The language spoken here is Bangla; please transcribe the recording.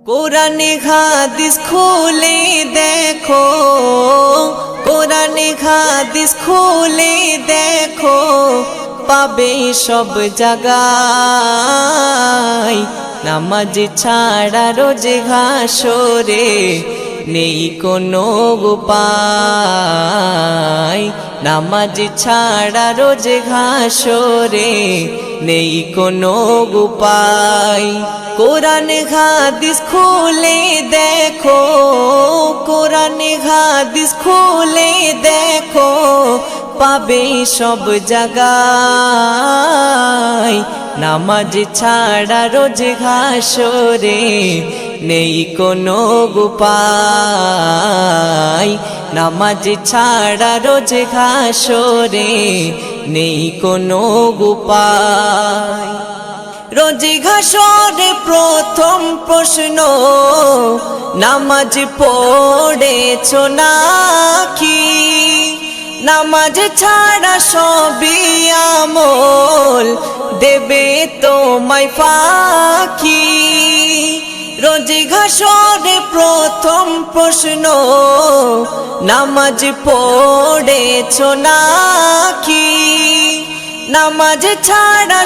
কোরআনে হাদিস খুলে দেখো, কোরআনে হাদিস খুলে দেখো, পাবে সব জায়গায়। নামাজ ছাড়া রোজে হাসরে নেই কোনো উপায়। নামাজ ছাড়া রোজে হাসরে নেই কোনো উপায়। কোরআনে হাদিস খুলে দেখো, কোরআনে হাদিস খুলে দেখো, পাবে সব জায়গায়। নামাজ ছাড়া রোজ হাসরে নেই কোনো উপায়। নামাজ ছাড়া রোজ হাসরে নেই কোনো উপায়। রোজ হাসরে প্রথম প্রশ্ন, নামাজ পড়েছো নাকি? নামাজ ছাড়া সবই আমল দেবে তোমায় ফাঁকি। রোজ হাসরে প্রথম প্রশ্ন, নামাজ পড়েছো নাকি? নামাজ ছাড়া